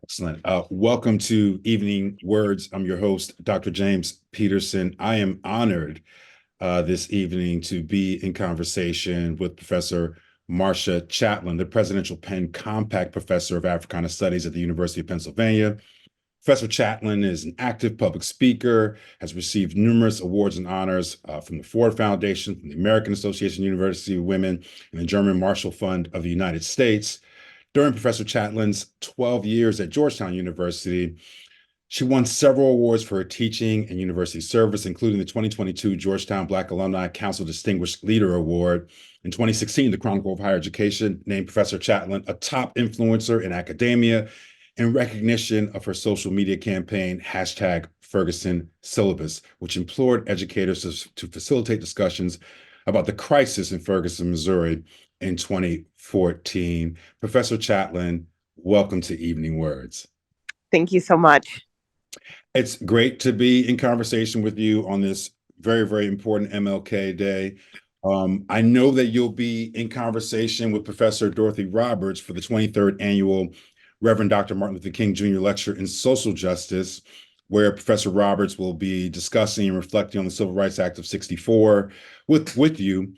Excellent. Welcome to Evening Words. I'm your host, Dr. James Peterson. I am honored this evening to be in conversation with Professor Marcia Chatelain, the Presidential Penn Compact Professor of Africana Studies at the University of Pennsylvania. Professor Chatelain is an active public speaker, has received numerous awards and honors from the Ford Foundation, from the American Association of University of Women, and the German Marshall Fund of the United States. During Professor Chatelain's 12 years at Georgetown University, she won several awards for her teaching and university service, including the 2022 Georgetown Black Alumni Council Distinguished Leader Award. In 2016, the Chronicle of Higher Education named Professor Chatelain a top influencer in academia in recognition of her social media campaign, #Ferguson Syllabus, which implored educators to facilitate discussions about the crisis in Ferguson, Missouri in 2014. Professor Chatelain, welcome to Evening Words. Thank you so much. It's great to be in conversation with you on this very, very important MLK Day. I know that you'll be in conversation with Professor Dorothy Roberts for the 23rd annual Reverend Dr. Martin Luther King Jr. Lecture in Social Justice, where Professor Roberts will be discussing and reflecting on the Civil Rights Act of '64 with you.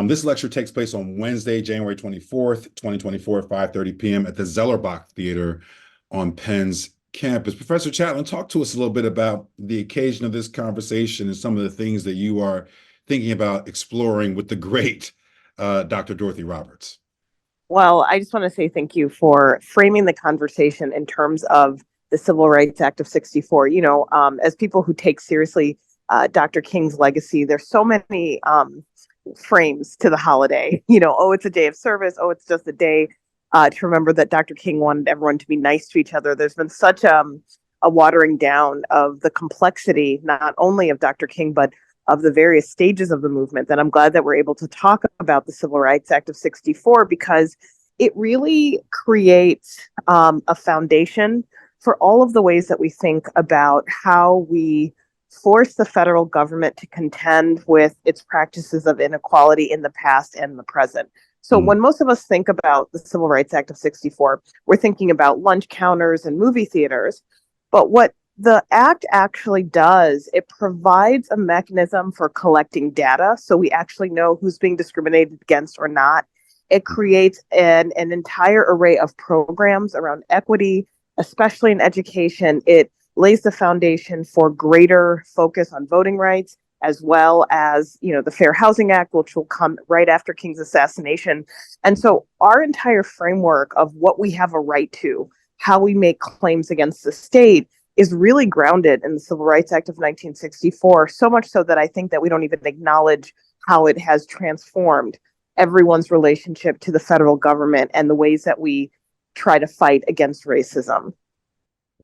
This lecture takes place on Wednesday, January 24th, 2024 at 5:30 p.m. at the Zellerbach Theater on Penn's campus. Professor Chatelain, talk to us a little bit about the occasion of this conversation and some of the things that you are thinking about exploring with the great Dr. Dorothy Roberts. Well, I just want to say thank you for framing the conversation in terms of the Civil Rights Act of '64. As people who take seriously Dr. King's legacy, there's so many frames to the holiday. Oh, it's a day of service. Oh, it's just a day to remember that Dr. King wanted everyone to be nice to each other. There's been such a watering down of the complexity, not only of Dr. King, but of the various stages of the movement, that I'm glad that we're able to talk about the Civil Rights Act of '64, because it really creates a foundation for all of the ways that we think about how we force the federal government to contend with its practices of inequality in the past and the present. So when most of us think about the Civil Rights Act of '64, we're thinking about lunch counters and movie theaters. But what the act actually does, it provides a mechanism for collecting data so we actually know who's being discriminated against or not. It creates an entire array of programs around equity, especially in education. It lays the foundation for greater focus on voting rights, as well as, the Fair Housing Act, which will come right after King's assassination. And so our entire framework of what we have a right to, how we make claims against the state, is really grounded in the Civil Rights Act of 1964, so much so that I think that we don't even acknowledge how it has transformed everyone's relationship to the federal government and the ways that we try to fight against racism.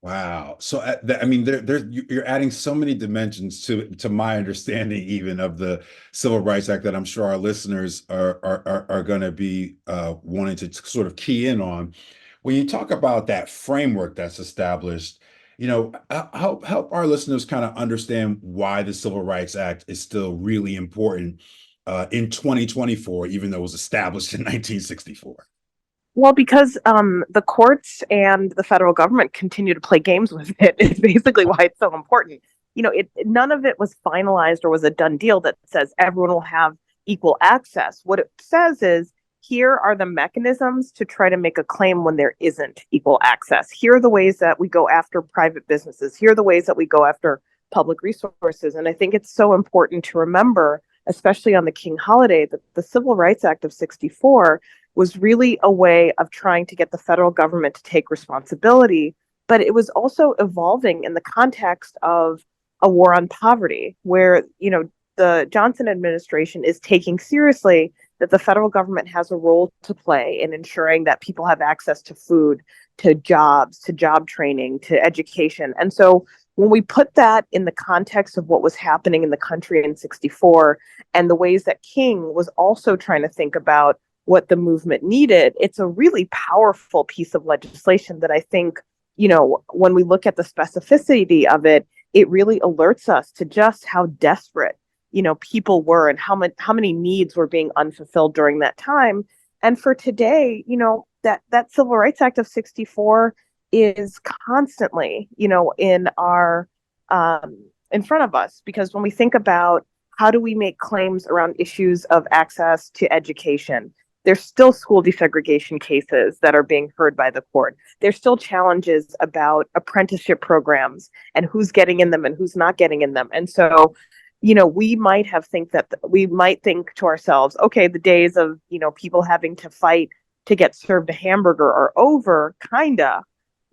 Wow. So, you're adding so many dimensions to my understanding even of the Civil Rights Act that I'm sure our listeners are going to be wanting to sort of key in on. When you talk about that framework that's established, help our listeners kind of understand why the Civil Rights Act is still really important in 2024, even though it was established in 1964. Well, because the courts and the federal government continue to play games with it, is basically why it's so important. None of it was finalized or was a done deal that says everyone will have equal access. What it says is, here are the mechanisms to try to make a claim when there isn't equal access. Here are the ways that we go after private businesses. Here are the ways that we go after public resources. And I think it's so important to remember, especially on the King holiday, that the Civil Rights Act of '64 was really a way of trying to get the federal government to take responsibility, but it was also evolving in the context of a war on poverty, where, the Johnson administration is taking seriously that the federal government has a role to play in ensuring that people have access to food, to jobs, to job training, to education. And so when we put that in the context of what was happening in the country in '64 and the ways that King was also trying to think about what the movement needed, it's a really powerful piece of legislation that I think, when we look at the specificity of it, it really alerts us to just how desperate, people were, and how many needs were being unfulfilled during that time. And for today, that Civil Rights Act of '64 is constantly, in front of us. Because when we think about how do we make claims around issues of access to education, there's still school desegregation cases that are being heard by the court. There's still challenges about apprenticeship programs and who's getting in them and who's not getting in them. And so, we might think to ourselves, okay, the days of, people having to fight to get served a hamburger are over, kinda.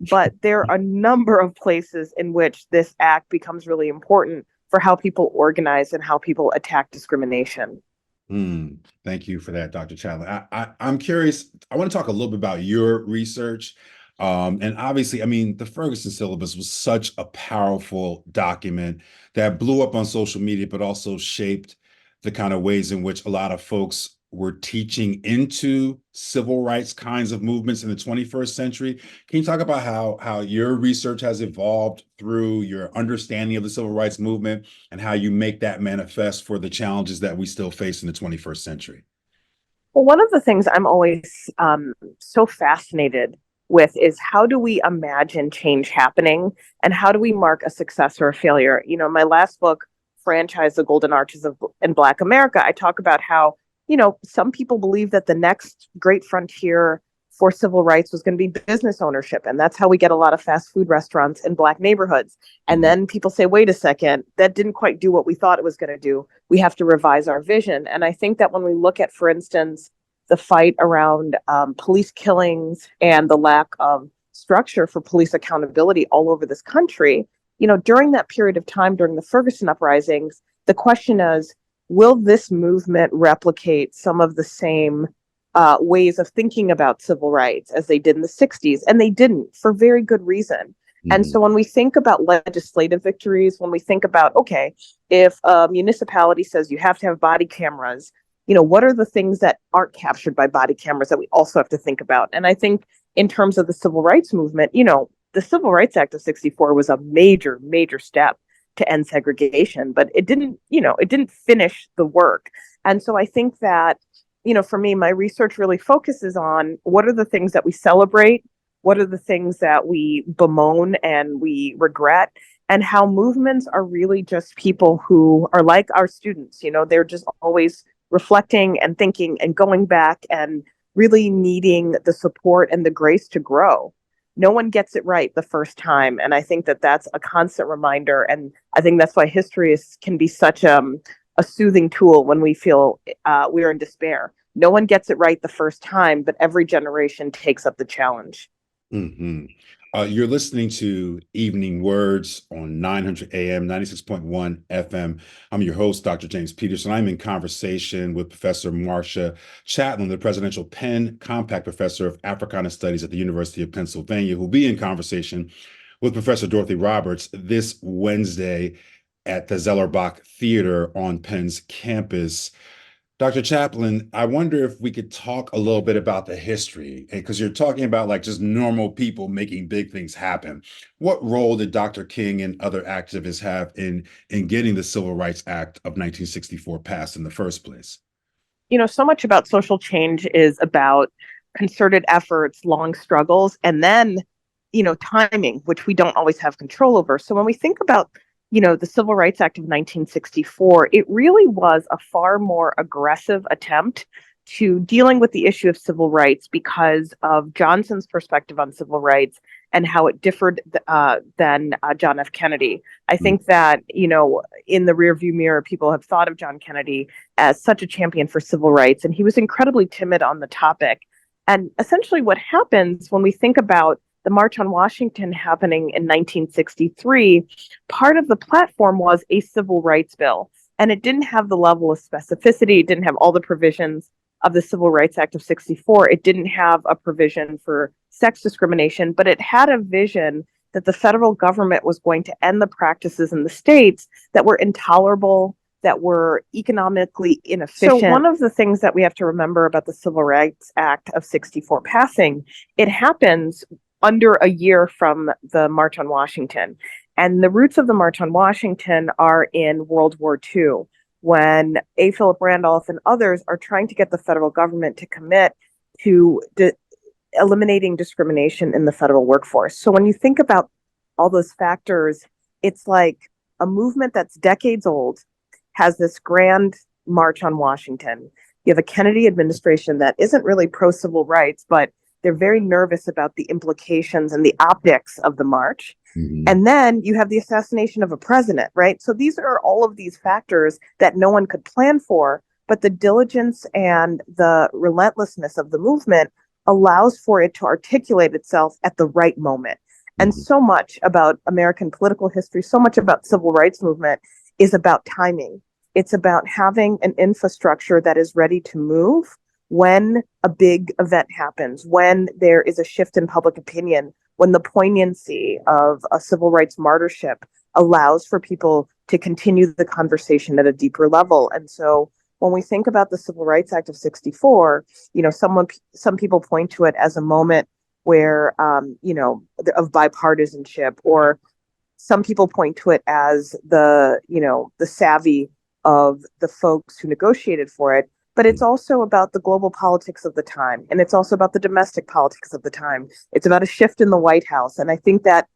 But there are a number of places in which this act becomes really important for how people organize and how people attack discrimination. Thank you for that, Dr. Chatelain. I'm curious. I want to talk a little bit about your research. And obviously, I mean, the Ferguson syllabus was such a powerful document that blew up on social media, but also shaped the kind of ways in which a lot of folks were teaching into civil rights kinds of movements in the 21st century. Can you talk about how your research has evolved through your understanding of the civil rights movement and how you make that manifest for the challenges that we still face in the 21st century? Well, one of the things I'm always so fascinated with is how do we imagine change happening and how do we mark a success or a failure? My last book, Franchise the Golden Arches of in Black America, I talk about how, some people believe that the next great frontier for civil rights was going to be business ownership. And that's how we get a lot of fast food restaurants in Black neighborhoods. And then people say, wait a second, that didn't quite do what we thought it was going to do. We have to revise our vision. And I think that when we look at, for instance, the fight around police killings and the lack of structure for police accountability all over this country, during that period of time, during the Ferguson uprisings, the question is, will this movement replicate some of the same ways of thinking about civil rights as they did in the 60s? And they didn't, for very good reason. And so when we think about legislative victories, when we think about, okay, if a municipality says you have to have body cameras, what are the things that aren't captured by body cameras that we also have to think about? And I think in terms of the civil rights movement, the Civil Rights Act of 64 was a major, major step to end segregation, but it didn't finish the work. And so I think that, for me, my research really focuses on what are the things that we celebrate, what are the things that we bemoan and we regret, and how movements are really just people who are like our students. They're just always reflecting and thinking and going back and really needing the support and the grace to grow. No one gets it right the first time. And I think that that's a constant reminder. And I think that's why can be such a soothing tool when we feel we're in despair. No one gets it right the first time, but every generation takes up the challenge. hmm You're listening to Evening Words on 900 AM, 96.1 FM. I'm your host, Dr. James Peterson. I'm in conversation with Professor Marcia Chatelain, the Presidential Penn Compact Professor of Africana Studies at the University of Pennsylvania, who'll be in conversation with Professor Dorothy Roberts this Wednesday at the Zellerbach Theater on Penn's campus. Dr. Chaplin, I wonder if we could talk a little bit about the history, because you're talking about like just normal people making big things happen. What role did Dr. King and other activists have in getting the Civil Rights Act of 1964 passed in the first place? So much about social change is about concerted efforts, long struggles, and then, timing, which we don't always have control over. So when we think about, the Civil Rights Act of 1964, it really was a far more aggressive attempt to dealing with the issue of civil rights because of Johnson's perspective on civil rights and how it differed than John F. Kennedy. I think that, in the rearview mirror, people have thought of John Kennedy as such a champion for civil rights, and he was incredibly timid on the topic. And essentially what happens when we think about the March on Washington happening in 1963, part of the platform was a civil rights bill. And it didn't have the level of specificity, it didn't have all the provisions of the Civil Rights Act of 64. It didn't have a provision for sex discrimination, but it had a vision that the federal government was going to end the practices in the states that were intolerable, that were economically inefficient. So one of the things that we have to remember about the Civil Rights Act of 64 passing, it happens under a year from the March on Washington. And the roots of the March on Washington are in World War II, when A. Philip Randolph and others are trying to get the federal government to commit to eliminating discrimination in the federal workforce. So when you think about all those factors, it's like a movement that's decades old has this grand march on Washington. You have a Kennedy administration that isn't really pro civil rights, but they're very nervous about the implications and the optics of the march. Mhm. And then you have the assassination of a president, right? So these are all of these factors that no one could plan for, but the diligence and the relentlessness of the movement allows for it to articulate itself at the right moment. And Mhm. so much about American political history, so much about civil rights movement is about timing. It's about having an infrastructure that is ready to move when a big event happens, when there is a shift in public opinion, when the poignancy of a civil rights martyrship allows for people to continue the conversation at a deeper level. And so when we think about the Civil Rights Act of 64, some people point to it as a moment where, of bipartisanship, or some people point to it as the savvy of the folks who negotiated for it. But it's also about the global politics of the time, and it's also about the domestic politics of the time. It's about a shift in the White House, and I think that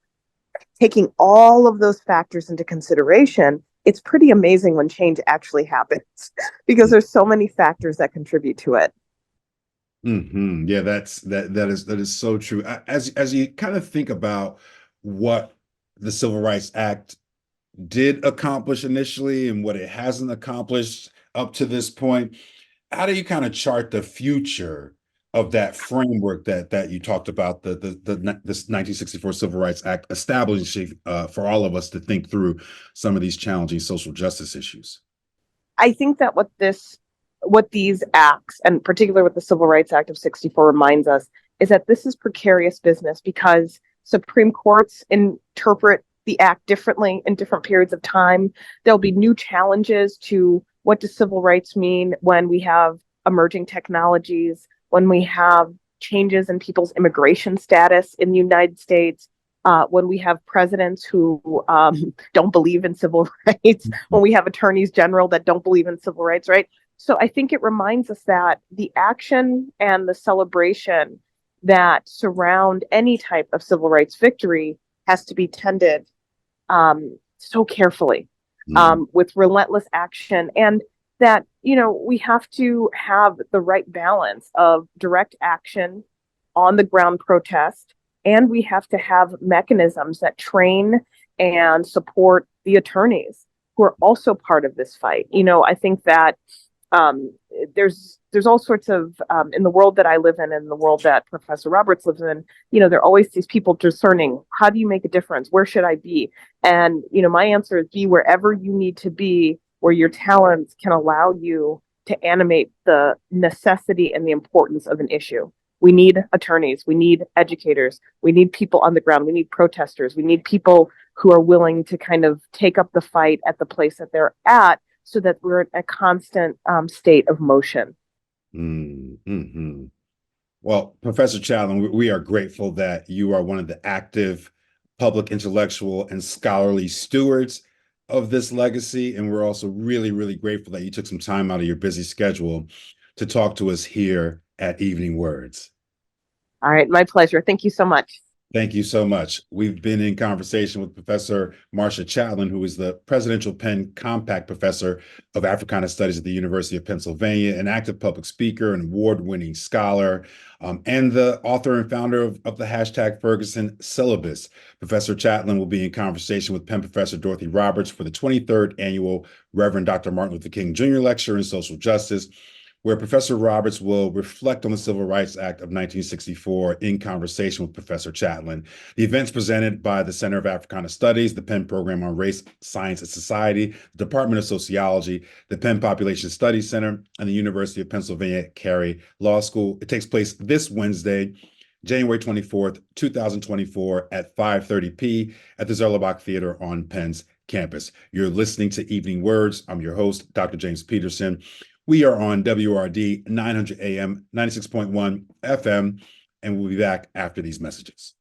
taking all of those factors into consideration, it's pretty amazing when change actually happens because there's so many factors that contribute to it. Yeah, that is so true. As you kind of think about what the Civil Rights Act did accomplish initially and what it hasn't accomplished up to this point, how do you kind of chart the future of that framework that you talked about, this 1964 Civil Rights Act establishing for all of us to think through some of these challenging social justice issues? I think that what these acts, and particularly what the Civil Rights Act of 64 reminds us, is that this is precarious business because Supreme Courts interpret the act differently in different periods of time. There'll be new challenges to what does civil rights mean when we have emerging technologies, when we have changes in people's immigration status in the United States, when we have presidents who don't believe in civil rights, when we have attorneys general that don't believe in civil rights, right? So I think it reminds us that the action and the celebration that surround any type of civil rights victory has to be tended so carefully, Mhm. with relentless action, and that we have to have the right balance of direct action, on the ground protest, and we have to have mechanisms that train and support the attorneys who are also part of this fight. I think that um, there's all sorts of in the world that I live in the world that Professor Roberts lives in. There are always these people discerning, how do you make a difference? Where should I be? And my answer is, be wherever you need to be, where your talents can allow you to animate the necessity and the importance of an issue. We need attorneys, we need educators, we need people on the ground, we need protesters, we need people who are willing to kind of take up the fight at the place that they're at, so that we're in a constant state of motion. Mm-hmm. Well, Professor Chatelain, we are grateful that you are one of the active public intellectual and scholarly stewards of this legacy. And we're also really, really grateful that you took some time out of your busy schedule to talk to us here at Evening Words. All right, my pleasure. Thank you so much. Thank you so much. We've been in conversation with Professor Marcia Chatelain, who is the Presidential Penn Compact Professor of Africana Studies at the University of Pennsylvania, an active public speaker, an award-winning scholar, and the author and founder of the hashtag Ferguson syllabus. Professor Chatelain will be in conversation with Penn Professor Dorothy Roberts for the 23rd annual Reverend Dr. Martin Luther King Jr. Lecture in Social Justice, where Professor Roberts will reflect on the Civil Rights Act of 1964 in conversation with Professor Chatelain. The event's presented by the Center of Africana Studies, the Penn Program on Race, Science, and Society, the Department of Sociology, the Penn Population Studies Center, and the University of Pennsylvania Carey Law School. It takes place this Wednesday, January 24th, 2024 at 5:30 p. at the Zerlebach Theater on Penn's campus. You're listening to Evening Words. I'm your host, Dr. James Peterson. We are on WRD 900 AM, 96.1 FM, and we'll be back after these messages.